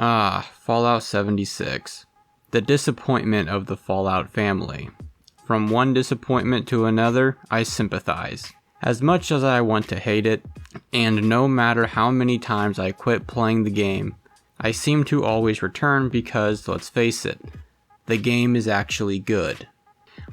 Fallout 76. The disappointment of the Fallout family. From one disappointment to another, I sympathize. As much as I want to hate it, and no matter how many times I quit playing the game, I seem to always return because, let's face it, the game is actually good.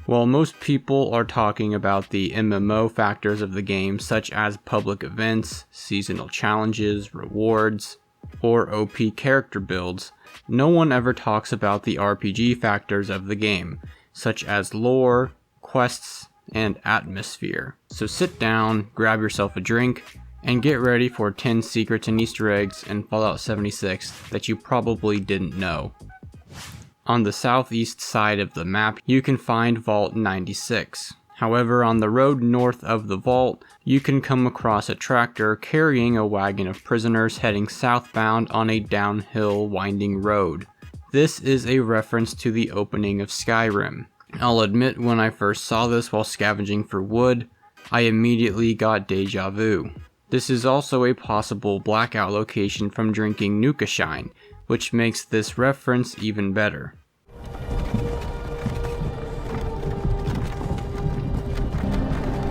While most people are talking about the MMO factors of the game, such as public events, seasonal challenges, rewards, or OP character builds, no one ever talks about the RPG factors of the game, such as lore, quests, and atmosphere. So sit down, grab yourself a drink, and get ready for 10 secrets and Easter eggs in Fallout 76 that you probably didn't know. On the southeast side of the map, you can find Vault 96. However, on the road north of the vault, you can come across a tractor carrying a wagon of prisoners heading southbound on a downhill winding road. This is a reference to the opening of Skyrim. I'll admit, when I first saw this while scavenging for wood, I immediately got deja vu. This is also a possible blackout location from drinking Nuka Shine, which makes this reference even better.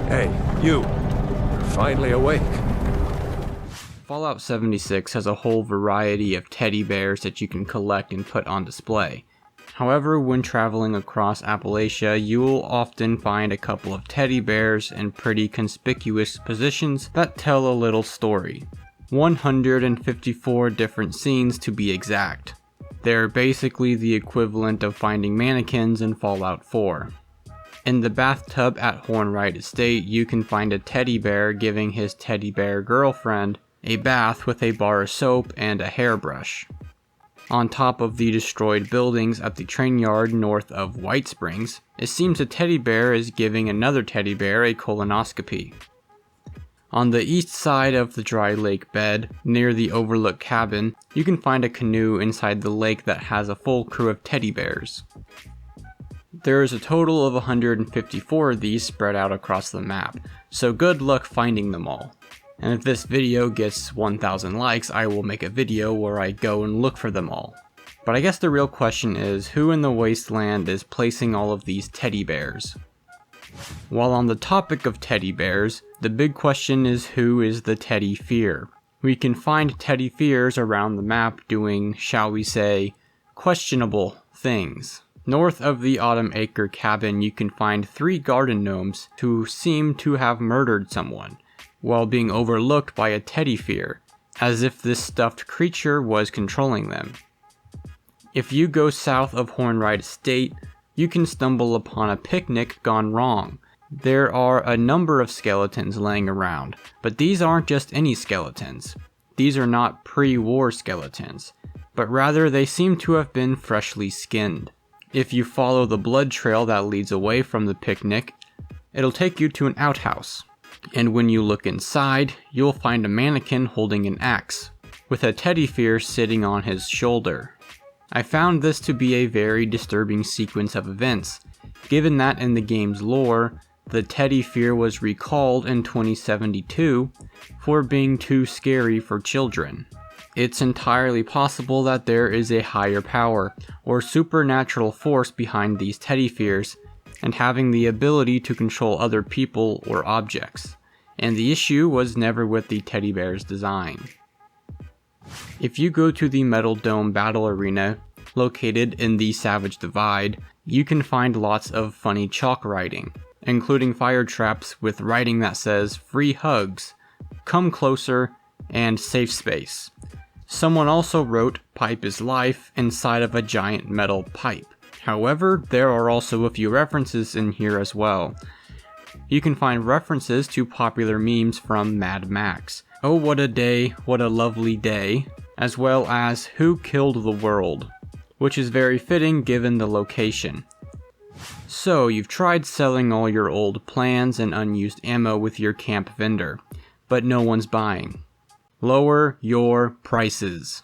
Hey, you! You're finally awake. Fallout 76 has a whole variety of teddy bears that you can collect and put on display. However, when traveling across Appalachia, you will often find a couple of teddy bears in pretty conspicuous positions that tell a little story. 154 different scenes to be exact. They're basically the equivalent of finding mannequins in Fallout 4. In the bathtub at Hornwright Estate, you can find a teddy bear giving his teddy bear girlfriend a bath with a bar of soap and a hairbrush. On top of the destroyed buildings at the train yard north of White Springs, it seems a teddy bear is giving another teddy bear a colonoscopy. On the east side of the dry lake bed, near the Overlook cabin, you can find a canoe inside the lake that has a full crew of teddy bears. There is a total of 154 of these spread out across the map, so good luck finding them all. And if this video gets 1,000 likes, I will make a video where I go and look for them all. But I guess the real question is, who in the wasteland is placing all of these teddy bears? While on the topic of teddy bears, the big question is, who is the teddy fear? We can find teddy fears around the map doing, shall we say, questionable things. North of the Autumn Acre cabin, you can find 3 garden gnomes who seem to have murdered someone, while being overlooked by a teddy fear, as if this stuffed creature was controlling them. If you go south of Hornwright Estate, you can stumble upon a picnic gone wrong. There are a number of skeletons laying around, but these aren't just any skeletons. These are not pre-war skeletons, but rather they seem to have been freshly skinned. If you follow the blood trail that leads away from the picnic, it'll take you to an outhouse. And when you look inside, you'll find a mannequin holding an axe, with a teddy fear sitting on his shoulder. I found this to be a very disturbing sequence of events, given that in the game's lore, the teddy fear was recalled in 2072 for being too scary for children. It's entirely possible that there is a higher power, or supernatural force behind these teddy fears, and having the ability to control other people or objects, and the issue was never with the teddy bear's design. If you go to the Metal Dome Battle Arena, located in the Savage Divide, you can find lots of funny chalk writing, including fire traps with writing that says "free hugs," "come closer," and "safe space." Someone also wrote "pipe is life" inside of a giant metal pipe. However, there are also a few references in here as well. You can find references to popular memes from Mad Max, "Oh what a day, what a lovely day," as well as "Who killed the world," which is very fitting given the location. So, you've tried selling all your old plans and unused ammo with your camp vendor, but no one's buying. Lower your prices.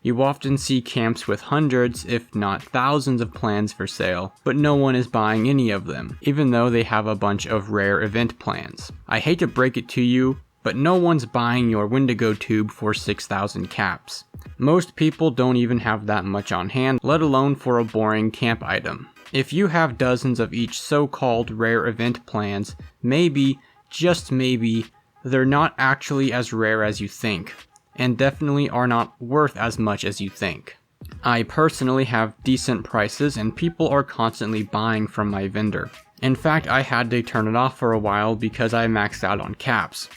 You often see camps with hundreds, if not thousands of plans for sale, but no one is buying any of them, even though they have a bunch of rare event plans. I hate to break it to you, but no one's buying your Wendigo tube for 6,000 caps. Most people don't even have that much on hand, let alone for a boring camp item. If you have dozens of each so-called rare event plans, maybe, just maybe, they're not actually as rare as you think, and definitely are not worth as much as you think. I personally have decent prices and people are constantly buying from my vendor. In fact, I had to turn it off for a while because I maxed out on caps.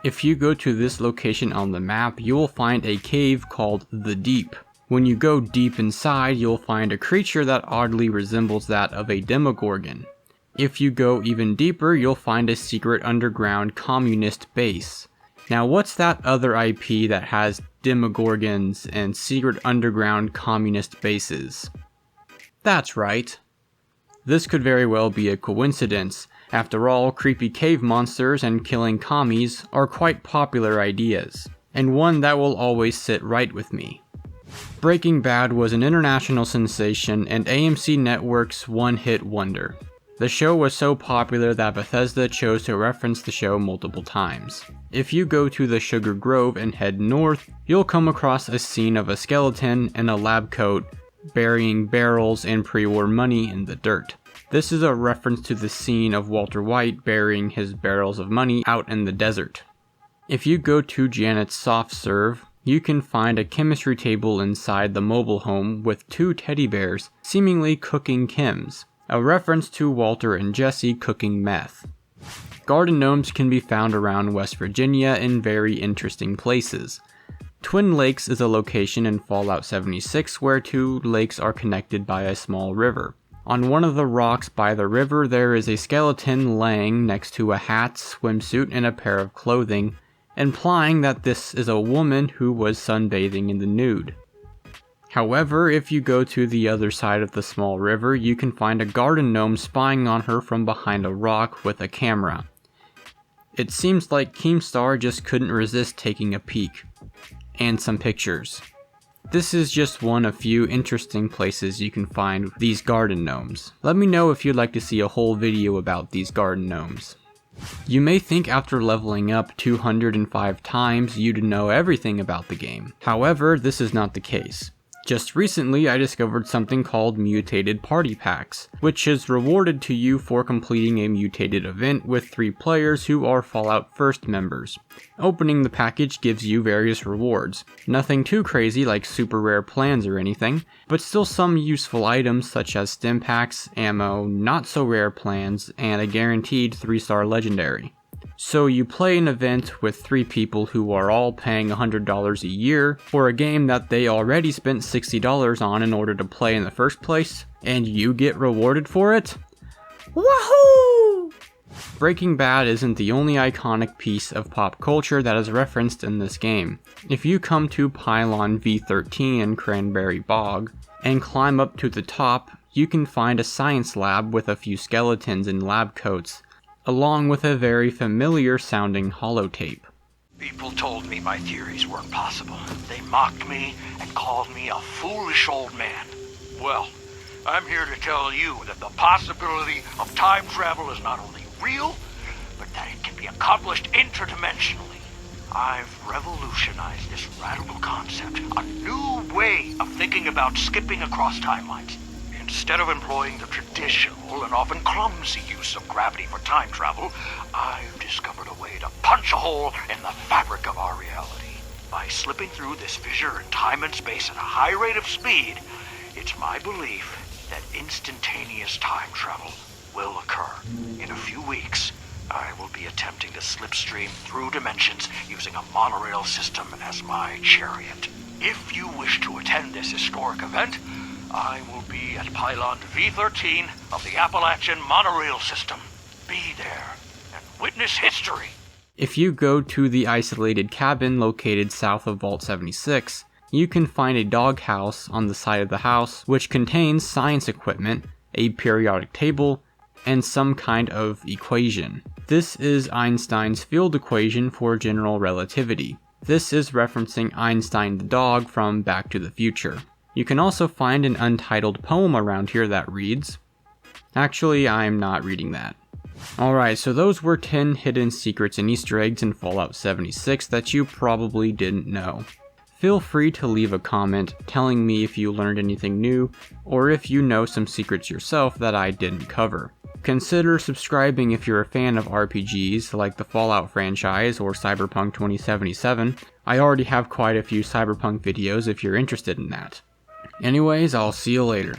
If you go to this location on the map, you will find a cave called the Deep. When you go deep inside, you'll find a creature that oddly resembles that of a Demogorgon. If you go even deeper, you'll find a secret underground communist base. Now what's that other IP that has Demogorgons and secret underground communist bases? That's right. This could very well be a coincidence. After all, creepy cave monsters and killing commies are quite popular ideas, and one that will always sit right with me. Breaking Bad was an international sensation and AMC Network's one-hit wonder. The show was so popular that Bethesda chose to reference the show multiple times. If you go to the Sugar Grove and head north, you'll come across a scene of a skeleton in a lab coat burying barrels and pre-war money in the dirt. This is a reference to the scene of Walter White burying his barrels of money out in the desert. If you go to Janet's soft serve, you can find a chemistry table inside the mobile home with 2 teddy bears seemingly cooking chems, a reference to Walter and Jesse cooking meth. Garden gnomes can be found around West Virginia in very interesting places. Twin Lakes is a location in Fallout 76 where 2 lakes are connected by a small river. On one of the rocks by the river there is a skeleton laying next to a hat, swimsuit, and a pair of clothing, implying that this is a woman who was sunbathing in the nude. However, if you go to the other side of the small river, you can find a garden gnome spying on her from behind a rock with a camera. It seems like Keemstar just couldn't resist taking a peek. And some pictures. This is just one of few interesting places you can find these garden gnomes. Let me know if you'd like to see a whole video about these garden gnomes. You may think after leveling up 205 times you'd know everything about the game. However, this is not the case. Just recently I discovered something called mutated party packs, which is rewarded to you for completing a mutated event with 3 players who are Fallout First members. Opening the package gives you various rewards, nothing too crazy like super rare plans or anything, but still some useful items such as stim packs, ammo, not so rare plans, and a guaranteed 3-star legendary. So you play an event with 3 people who are all paying $100 a year for a game that they already spent $60 on in order to play in the first place, and you get rewarded for it? Wahoo! Breaking Bad isn't the only iconic piece of pop culture that is referenced in this game. If you come to Pylon V13 in Cranberry Bog and climb up to the top, you can find a science lab with a few skeletons in lab coats, along with a very familiar sounding holotape. People told me my theories weren't possible. They mocked me and called me a foolish old man. Well, I'm here to tell you that the possibility of time travel is not only real, but that it can be accomplished interdimensionally. I've revolutionized this radical concept, a new way of thinking about skipping across timelines. Instead of employing the traditional and often clumsy use of gravity for time travel, I've discovered a way to punch a hole in the fabric of our reality. By slipping through this fissure in time and space at a high rate of speed, it's my belief that instantaneous time travel will occur. In a few weeks, I will be attempting to slipstream through dimensions using a monorail system as my chariot. If you wish to attend this historic event, I will be at Pylon V13 of the Appalachian Monorail System. Be there and witness history. If you go to the isolated cabin located south of Vault 76, you can find a doghouse on the side of the house which contains science equipment, a periodic table, and some kind of equation. This is Einstein's field equation for general relativity. This is referencing Einstein the dog from Back to the Future. You can also find an untitled poem around here that reads... Actually, I'm not reading that. Alright, so those were 10 hidden secrets and Easter eggs in Fallout 76 that you probably didn't know. Feel free to leave a comment telling me if you learned anything new, or if you know some secrets yourself that I didn't cover. Consider subscribing if you're a fan of RPGs like the Fallout franchise or Cyberpunk 2077. I already have quite a few Cyberpunk videos if you're interested in that. Anyways, I'll see you later.